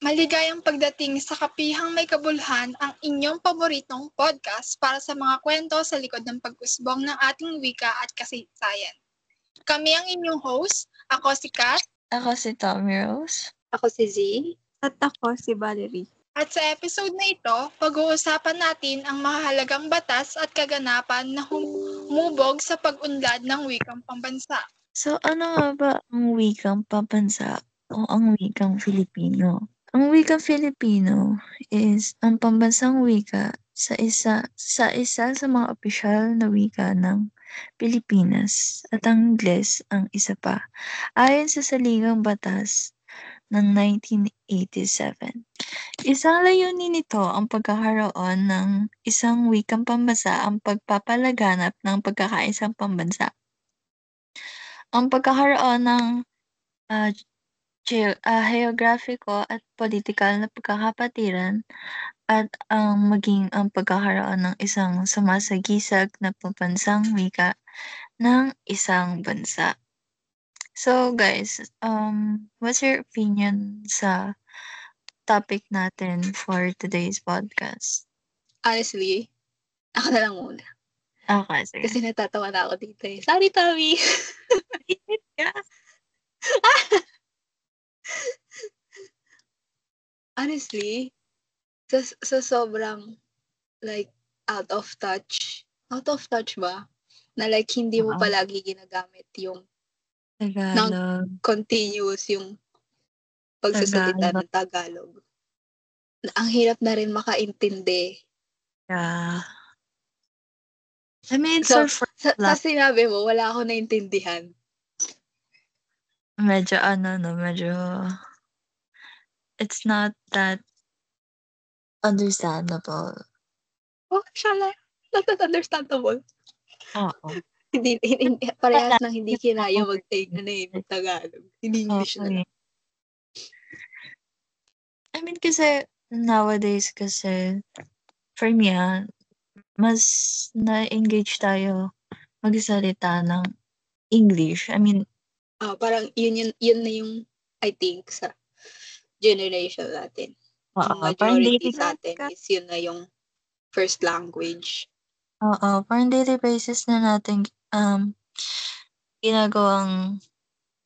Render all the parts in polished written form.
Maligayang pagdating sa Kapihang May Kabuluhan, ang inyong paboritong podcast para sa mga kwento sa likod ng pag-usbong ng ating wika at kasaysayan. Kami ang inyong host. Ako si Kat. Ako si Tommy Rose. Ako si Z. At ako si Valerie. At sa episode na ito, pag-uusapan natin ang mahalagang batas at kaganapan na humubog sa pag-unlad ng wikang pambansa. So ano nga ba ang wikang pambansa o ang wikang Filipino? Ang wikang Filipino is ang pambansang wika sa isa sa mga opisyal na wika ng Pilipinas at ang Ingles ang isa pa, ayon sa Saligang Batas ng 1987. Isang layunin nito ang pagkakaroon ng isang wikang pambansa ang pagpapalaganap ng pagkakaisang pambansa. Ang pagkakaroon ng geographico at politikal na pagkakapatiran at maging ang pagkakaroon ng isang sumasagisag na pambansang wika ng isang bansa. So guys, what's your opinion sa topic natin for today's podcast? Honestly, ako na lang muna. Okay, sige. Kasi natatawa na ako dito eh. Sorry, Tommy! Honestly, sa sobrang like out of touch ba? Na like hindi mo palagi ginagamit yung Tagalog. Continuous yung pagsasalita ng Tagalog. Ang hirap na rin makaintindi. Yeah. I mean, So, sa sinabi mo, wala ako naintindihan. Medyo it's not that understandable. Oh, shala. Not that understandable. Oo. Hindi parehas nang hindi kinaya mag-take ng Tagalog. Hindi English na lang. I mean, kasi nowadays kasi for me mas na-engage tayo magsalita ng English. I mean, parang yun na yung I think sa generation natin. Yung majority sa atin is yun na yung first language. Oo, parang daily basis na natin ginagawang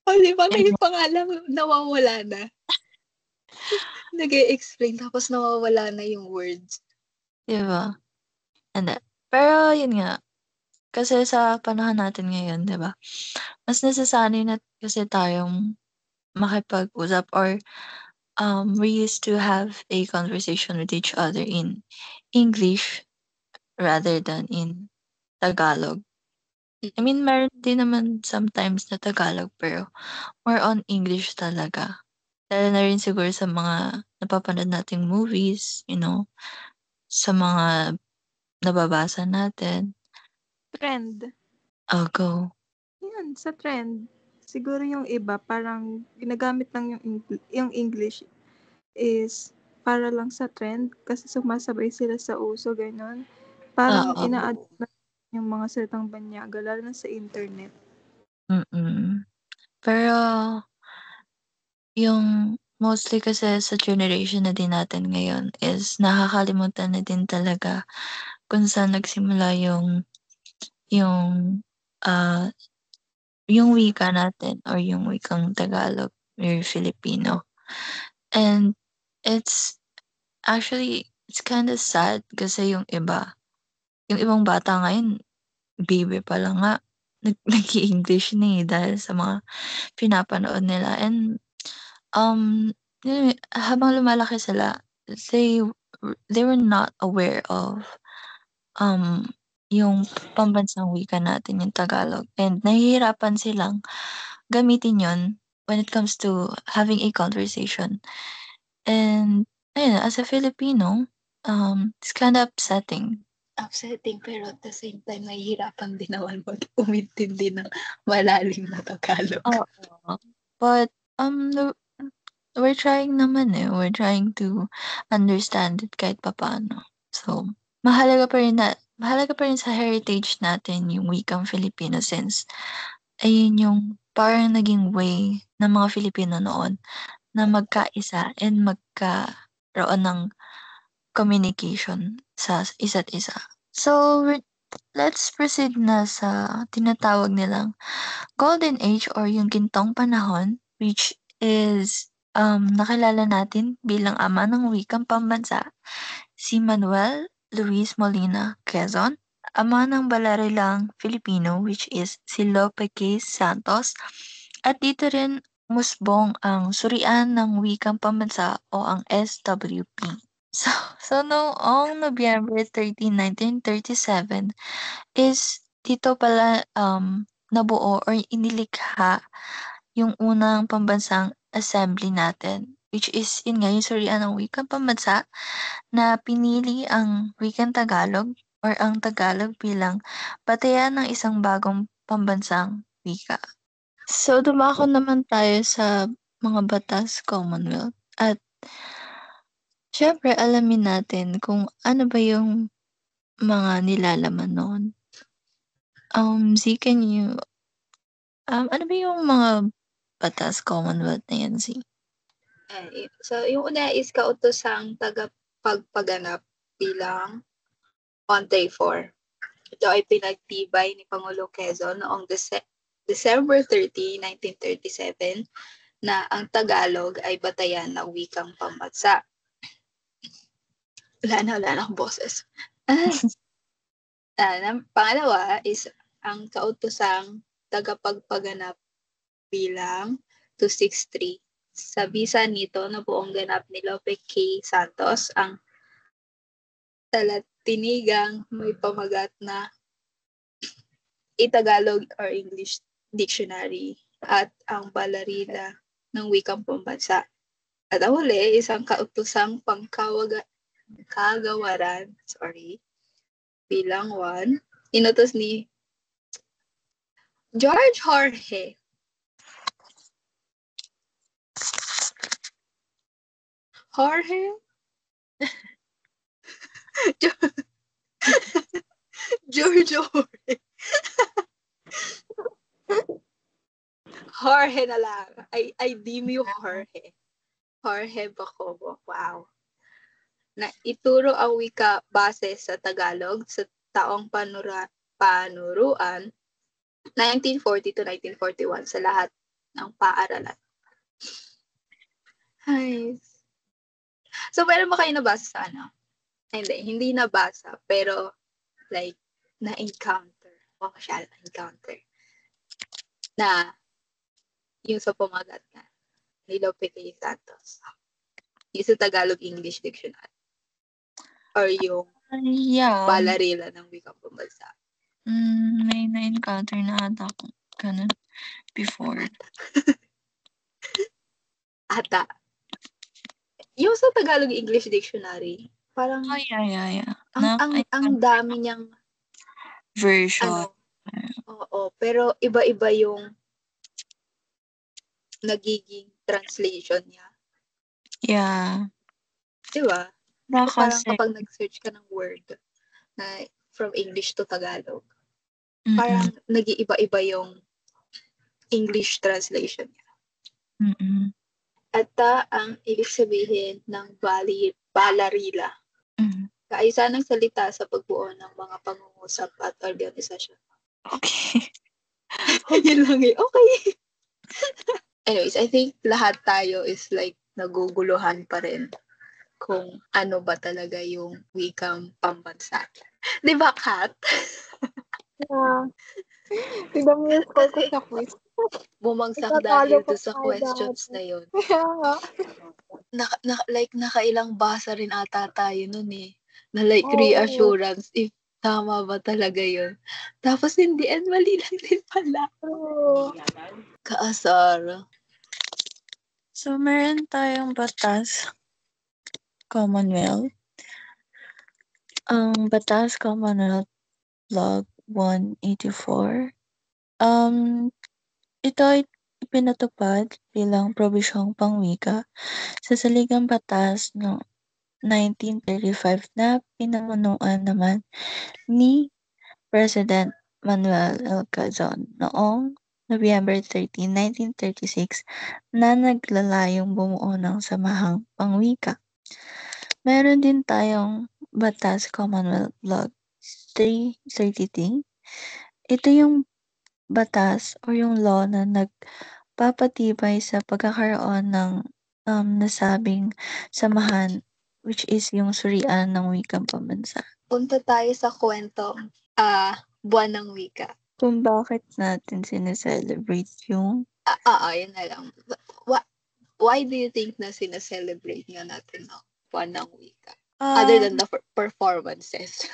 di ba may pangalan nawawala na? Nag-e-explain tapos nawawala na yung words. Diba? Pero yun nga, kasi sa panahon natin ngayon, diba? Mas nasasanay na kasi tayong makipag-usap or we used to have a conversation with each other in English rather than in Tagalog. I mean, meron din naman sometimes na Tagalog pero more on English talaga. Dahil na rin siguro sa mga napapanood nating movies, sa mga nababasa natin. Trend. I'll go. Yun, sa trend. Siguro yung iba, parang ginagamit lang yung English is para lang sa trend kasi sumasabay sila sa uso, gano'n. Parang ina-add na yung mga salitang banyaga, lalo na sa internet. Pero, yung mostly kasi sa generation na din natin ngayon is nakakalimutan na din talaga kung saan nagsimula yung wika natin or yung wikang Tagalog or Filipino. And it's kind of sad kasi yung ibang bata ngayon, baby pa lang nga, nag-i-English na dahil sa mga pinapanood nila. And habang lumalaki sila, they were not aware of yung pambansang wika natin, yung Tagalog. And nahihirapan silang gamitin yon when it comes to having a conversation. And ayun, as a Filipino, it's kind of upsetting. Upsetting, pero at the same time, nahihirapan din naman umintindi ng malalim na Tagalog. But we're trying naman we're trying to understand it kahit papaano. So, mahalaga pa rin sa heritage natin yung wikang Filipino since ayun yung parang naging way ng mga Filipino noon na magkaisa and magkaroon ng communication sa isa't isa. So, let's proceed na sa tinatawag nilang Golden Age or yung gintong panahon, which is nakilala natin bilang ama ng wikang pambansa, si Manuel Luis Molina Quezon, ama ng Balarilang Filipino, which is si Lope K. Santos, at dito rin musbong ang Surian ng Wikang Pambansa o ang SWP. So noong Nobyembre 13, 1937 is dito pala nabuo or inilikha yung unang pambansang assembly natin, which is yun nga yung Surian ng Wikang Pambansa na pinili ang wikang Tagalog or ang Tagalog bilang batayan ng isang bagong pambansang wika. So dumako naman tayo sa mga batas Commonwealth at syempre alamin natin kung ano ba yung mga nilalaman noon. Z, can you ano ba yung mga batas Commonwealth na yan, Z? So, yung una is kautosang tagapagpaganap bilang Onte 4. Ito ay pinagtibay ni Pangulo Quezon noong December 30, 1937 na ang Tagalog ay batayan ng wikang pambansa. Wala na akong boses. Pangalawa is ang kautosang tagapagpaganap bilang 263. Sa bisa nito na buong ganap ni Lope K. Santos ang talatinigang may pamagat na Tagalog or English dictionary at ang balarila ng wikang pambansa. At ang huli, isang kautosang kagawaran, bilang 1, inutos ni George Jorge George Jorge. Jorge na lang. I deem you Jorge. Jorge Bacobo. Wow. Na ituro ang wika base sa Tagalog sa taong panuruan 1940 to 1941 sa lahat ng paaralan. Ay. So, meron ba kayo nabasa sa ano? Hindi nabasa, pero like, na-encounter na yung sa pamagat na ni Lope K. Santos. Yung sa Tagalog-English Dictionary. Or yung balarila ng wikang pambansa. May na-encounter na ata ko ganun before. Ata. Yung sa Tagalog-English Dictionary, parang Yeah. Ang dami niyang version. Oo, pero iba-iba yung nagiging translation niya. Yeah. Diba? Kasi parang kapag nag-search ka ng word na from English to Tagalog, parang nag-iiba-iba yung English translation niya. At ang ibig sabihin ng balarila, kaayusan ng salita sa pagbuo ng mga pangungusap at organisasyon. Okay. Yun lang eh. Okay. Anyways, I think lahat tayo is like naguguluhan pa rin kung ano ba talaga yung wikang pambansa. Di ba, Kat? Yeah. Tignan mo yung score ko sa quiz. Bumagsak dahil doon sa questions na yun. Kaya nga. Nakailang basa rin ata tayo nun eh. Na like reassurance if tama ba talaga yun. Tapos in the end, mali lang din pala. Kaasar. So, meron tayong batas Commonwealth. Ang batas Commonwealth Log 184. Ito ay ipinatupad bilang probisyong pangwika sa saligang batas noong 1935 na pinamunuan naman ni President Manuel L. Quezon noong November 13, 1936 na naglalayong bumuo ng samahang pangwika. Meron din tayong Batas Commonwealth Law 333. Ito yung batas o yung law na nagpapatibay sa pagkakaroon ng nasabing samahan, which is yung surian ng wikang pambansa. Punta tayo sa kwentong buwan ng wika. Kung bakit natin sineselebrate yung Yun na lang. Why do you think na sineselebrate nga natin ang buwan ng wika? Other than the performances.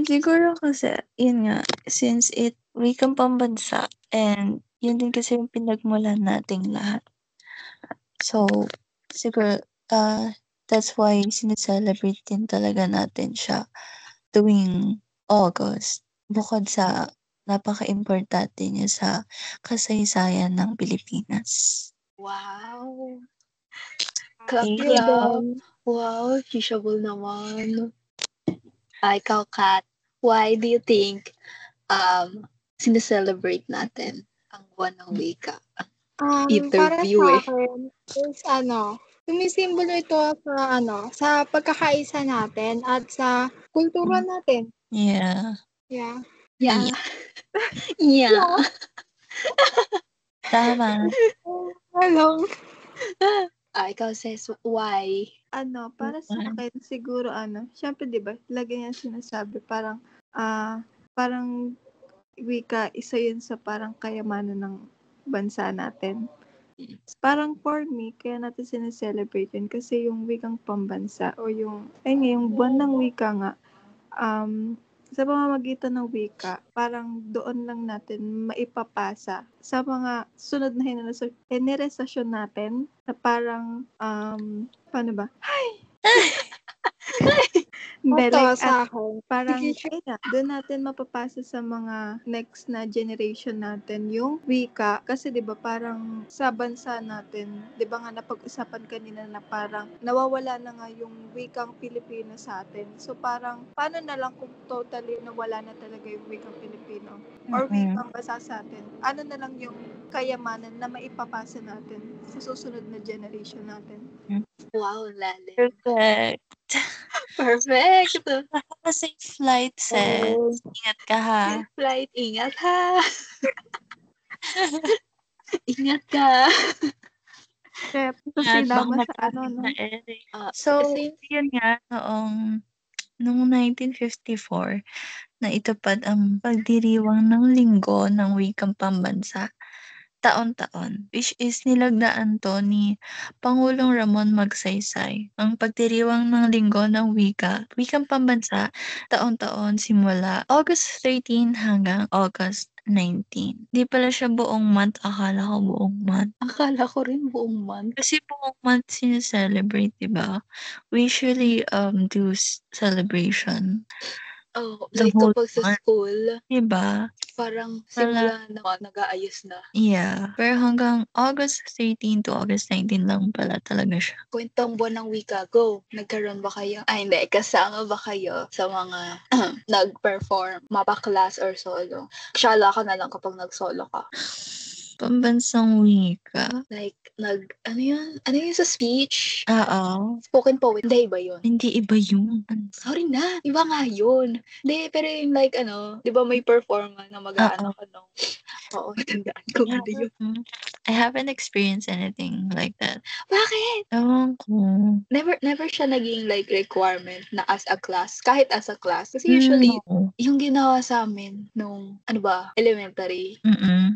Siguro kasi, yun nga, since wikang pambansa, and yun din kasi yung pinagmulan nating lahat. So, siguro, that's why sineselebrate din talaga natin siya tuwing August. Bukod sa napaka-importante niya sa kasaysayan ng Pilipinas. Wow. Thank Clap, you. clap. Wow, teachable naman. Ikaw, Kat, why do you think sineselebrate natin ang buwan ng wika? Para sa akin, is sumisimbolo ito sa pagkakaisa natin at sa kultura natin. Yeah. Yeah. Yeah. Yeah. Tama. Hello. Ikaw, Ses, why? Para sa akin, siguro syempre diba, lagi niya sinasabi, parang wika, isa yun sa parang kayamanan ng bansa natin. Parang for me, kaya natin sineselebrate yun kasi yung wikang pambansa o yung buwan ng wika nga, sa pamamagitan ng wika, parang doon lang natin maipapasa sa mga sunod na henerasyon natin na parang, paano ba? Hindi, Ito sa akin. parang, doon natin mapapasa sa mga next na generation natin yung wika. Kasi 'di ba parang sa bansa natin, 'di ba nga napag-usapan kanina na parang nawawala na nga yung wikang Pilipino sa atin. So parang paano na lang kung totally nawala na talaga yung wikang Pilipino or wikang basa sa atin? Ano na lang yung kayamanan na maipapasa natin sa susunod na generation natin? Wow, lalim. Perfect. Perfect. Kasi flight set. Ingat ka ha. Flight, ingat ha. Ingat ka. Kasama sa no? So, yun nga, noong 1954, na itupad ang pagdiriwang ng Linggo ng Wikang Pambansa taon-taon, which is nilagdaan to ni Pangulong Ramon Magsaysay. Ang pagdiriwang ng Linggo ng Wikang Pambansa taon-taon simula August 13 hanggang August 19. Di pala siya buong month, akala ko buong month. Akala ko rin buong month. Kasi buong month sineselebrate, diba? We usually do celebration. Like kapag sa school, diba? Parang simula na nag-aayos na. Yeah. Pero hanggang August 13 to August 19 lang pala talaga siya. Kwentong buwan ng wika, go. Nagkaroon ba kayo? Hindi. Kasama ba kayo sa mga nag-perform, mapa-class or solo? Shala ka na lang kapag nag-solo ka. Pambansang wika. Like, ano yun? Ano yun sa speech? Oo. Spoken poet. Hindi, iba yun. Hindi iba yun. Sorry na. Iba nga yun. Hindi, pero yung like, di ba may performance na mag-ano ka nung... Oo, tandaan ko ba yun? I haven't experienced anything like that. Bakit? Ewan ko. Never siya naging like requirement na as a class. Kahit as a class. Kasi usually, yung ginawa sa amin nung, elementary,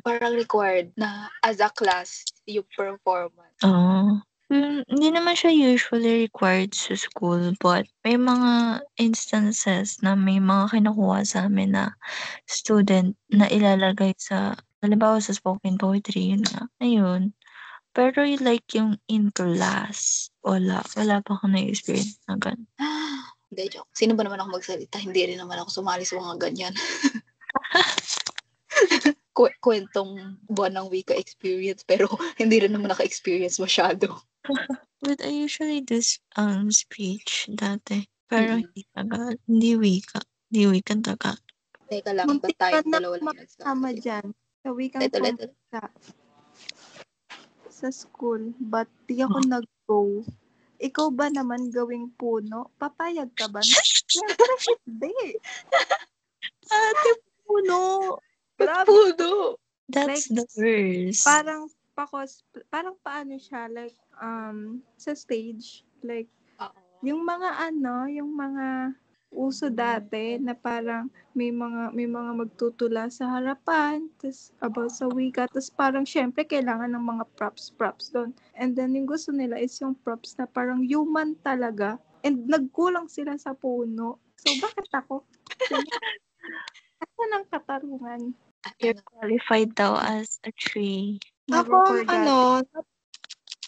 parang required na as a class yung performance. Hindi naman siya usually required sa school, but may mga instances na may mga kinukuha sa amin na student na ilalagay sa, halimbawa sa spoken poetry, yun nga. Ayun. Pero like yung in class, wala pa ako na-experience na ganun. Hindi, joke. Sino ba naman ako magsalita? Hindi rin naman ako sumali sa mga ganyan. Kwentong buwan ng wika experience, pero hindi rin naman naka-experience masyado. But I usually do speech dati. Pero hindi wika. Hindi wikang Tagalog. Teka lang, ba't tayo dalawa lang nagsama dyan? Sa wikang Ulit. sa school, but di ako nag-go. Ikaw ba naman gawing puno? Papayag ka ba? Siyempre hindi. Ate puno. Grabe. Puno! That's the worst. Parang paano siya, like, sa stage, like, Oo. yung mga uso dati na parang may mga magtutula sa harapan, tas about sa wika, tas parang syempre kailangan ng mga props doon. And then yung gusto nila is yung props na parang human talaga, and nagkulang sila sa puno. So bakit ako? Asan ang katarungan? You're qualified daw as a tree. Never Ako, forgot.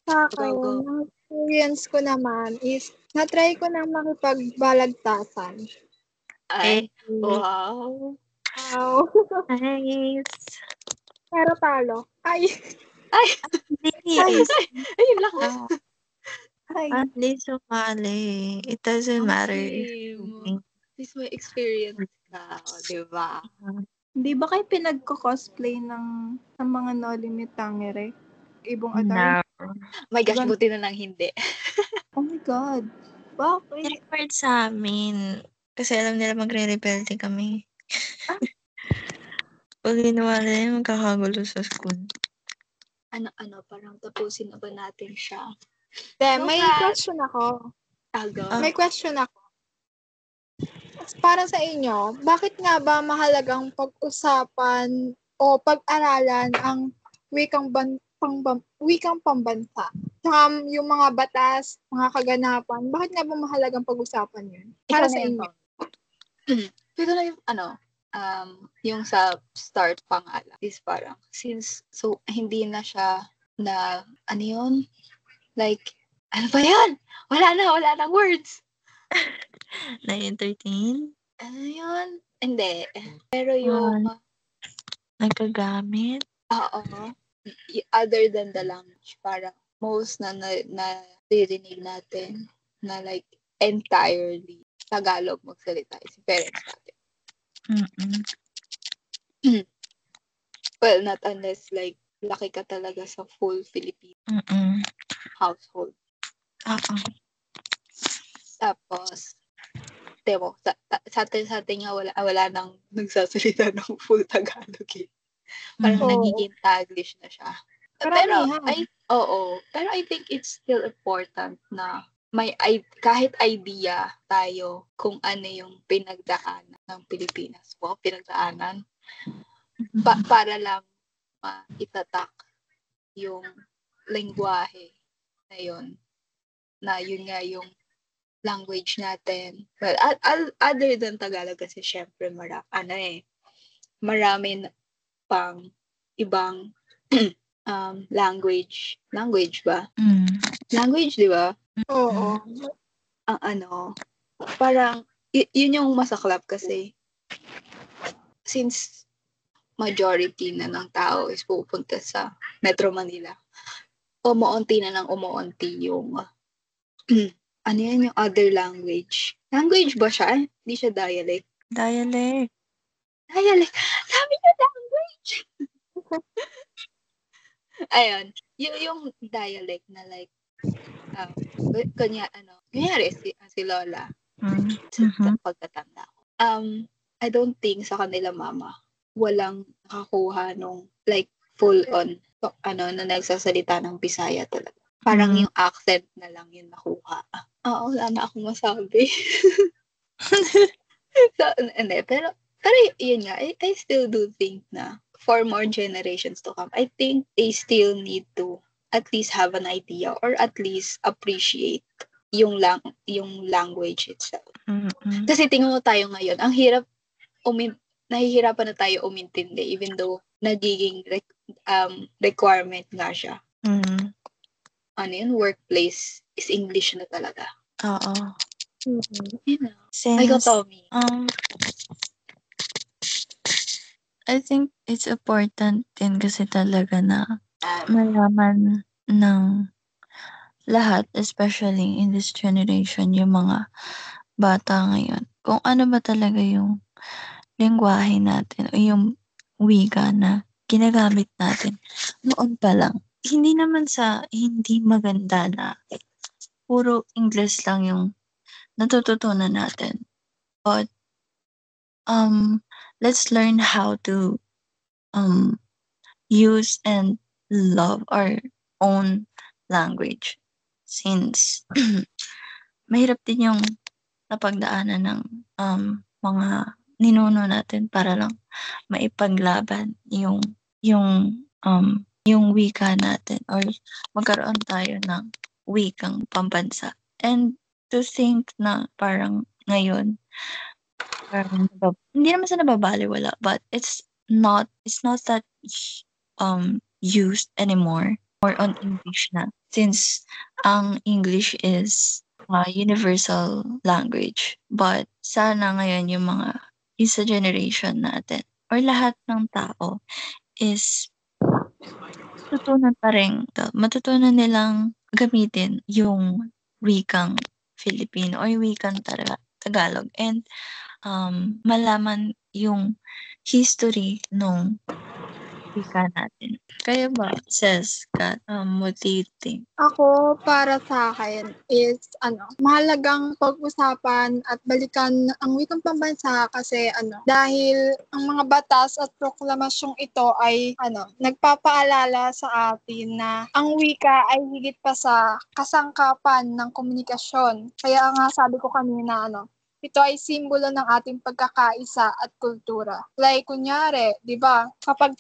sa akin, Go. ang experience ko naman is, na-try ko na makipagbalagtasan. Ay, wow. Wow. Nice. Pero talo. Ay. Hindi. Ayun lang. Ay, Only sumali. It doesn't matter. Same. This is my experience ka, di ba? hindi ba kayo pinagko-cosplay sa mga No Limit Tangere? Ibong No. attire? My gosh, buti na lang hindi. Oh my God. Bakit? Required sa amin. Kasi alam nila magre-rebelde kami. Pag ginawa nila yun, magkakagulo sa school. Ano, parang tapusin na ba natin siya? May question ako. May question ako. Para sa inyo, bakit nga ba mahalagang pag-usapan o pag-aralan ang wikang pambansa? Tsaka yung mga batas, mga kaganapan, bakit nga ba mahalagang pag-usapan yun? Para sa inyo. Pero na yung yung sa start pa nga lang is parang so hindi na siya na ano yun? Like, ano ba yan? Wala nang words. Na-entertain? Ano yun? Hindi. Pero yung nagagamit? Oo. Other than the language, parang most na naririnig natin na like entirely Tagalog magsalita is parents natin. Well, not unless like laki ka talaga sa full Filipino household. Tapos, temo, sa atin nga wala nang nagsasalita ng full Tagalog eh. Parang nagiging Taglish na siya. Pero I think it's still important na kahit idea tayo kung ano yung pinagdaanan ng Pilipinas. Pinagdaanan. Para lang itatak yung lengguwahe na yun. Na yun nga yung language natin. Well, other than Tagalog kasi syempre marami pang ibang language ba? Language, di ba? Oo. Ang parang yun yung masaklap kasi since majority na ng tao is pupunta sa Metro Manila, umuunti yung ano yan yung other language. Language ba siya? Hindi siya dialect. Dialect. Sabi niyo language! Ayun. Yung dialect na like kunyari si Lola sa pagtatanda ko. I don't think sa kanila mama walang nakakuha nung like full on na nagsasalita ng Bisaya talaga. Parang yung accent na lang yung nakuha. Wala na akong masabi. So, pero yun nga, I still do think na for more generations to come, I think they still need to at least have an idea or at least appreciate yung language itself. Kasi tingnan mo tayo ngayon, ang hirap nahihirapan na tayo umintindi even though nagiging requirement nga siya. Ano yun, workplace is English na talaga. Oo. You know. Since, Tommy. I think it's important din kasi talaga na malaman ng lahat, especially in this generation, yung mga bata ngayon, kung ano ba talaga yung lengguwahe natin o yung wika na ginagamit natin noon pa lang. Hindi naman sa hindi maganda na puro English lang yung natututunan natin. But let's learn how to use and love our own language since mahirap din yung napagdaanan ng mga ninuno natin para lang maipaglaban yung wika natin or magkaroon tayo ng wikang pambansa. And to think na parang ngayon parang hindi naman sa nababaliwala, but it's not that used anymore or on English na since ang English is universal language. But sana ngayon yung sa generation natin or lahat ng tao is matutunan nilang gamitin yung wikang Filipino or wikang Tagalog and malaman yung history nung wika natin. Kaya ba, Kat, what do you think? Ako, para sa akin, is mahalagang pag-usapan at balikan ang wikang pambansa kasi dahil ang mga batas at proklamasyong ito ay nagpapaalala sa atin na ang wika ay higit pa sa kasangkapan ng komunikasyon. Kaya nga sabi ko kanina, ito ay simbolo ng ating pagkakaisa at kultura. Like, kunyari, di ba, kapag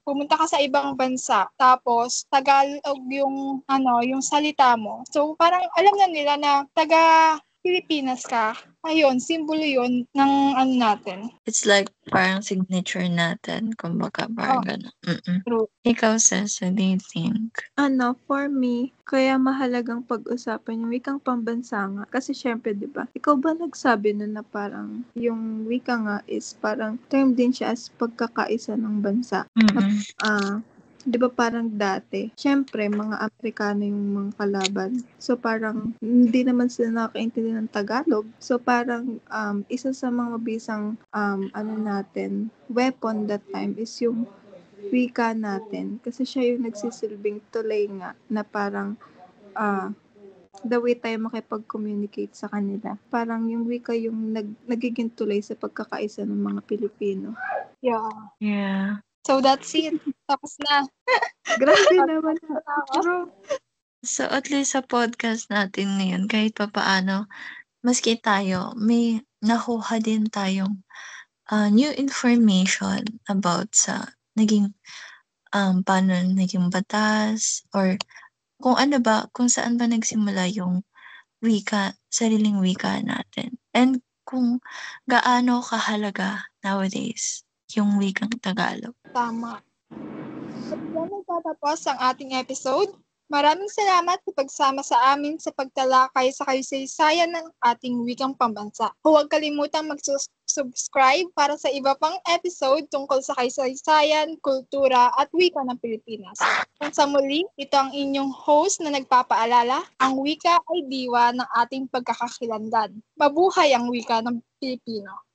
pumunta ka sa ibang bansa, tapos Tagalog yung salita mo. So, parang alam na nila na taga Pilipinas ka. Ayun, simbolo yun ng natin. It's like parang signature natin. Kumbaga, parang gano'n. True. Ikaw, Sis, what do you think? For me, kaya mahalagang pag-usapan yung wikang pambansa nga. Kasi syempre, di ba, ikaw ba nagsabi na parang yung wika nga is parang term din siya as pagkakaisa ng bansa. Di ba parang dati, syempre, mga Amerikano yung mga kalaban. So, parang hindi naman sila nakakaintindi ng Tagalog. So, parang isa sa mga mabisang weapon that time is yung wika natin. Kasi siya yung nagsisilbing tulay nga na parang the way tayo makipag-communicate sa kanila. Parang yung wika yung nagiging tulay sa pagkakaisa ng mga Pilipino. Yeah. So, that's it. Tapos na. Grabe naman. So, at least sa podcast natin ngayon, kahit pa paano, maski tayo, may nakuha din tayong new information about sa naging paano naging batas or kung saan ba nagsimula yung sariling wika natin. And kung gaano kahalaga nowadays yung wikang Tagalog. Tama. At yan nagtatapos ang ating episode. Maraming salamat sa pagsama sa amin sa pagtalakay sa kasaysayan ng ating wikang pambansa. Huwag kalimutang mag-subscribe para sa iba pang episode tungkol sa kasaysayan, kultura at wika ng Pilipinas. Kung sa muli, ito ang inyong host na nagpapaalala, ang wika ay diwa ng ating pagkakakilanlan. Mabuhay ang wika ng Pilipino!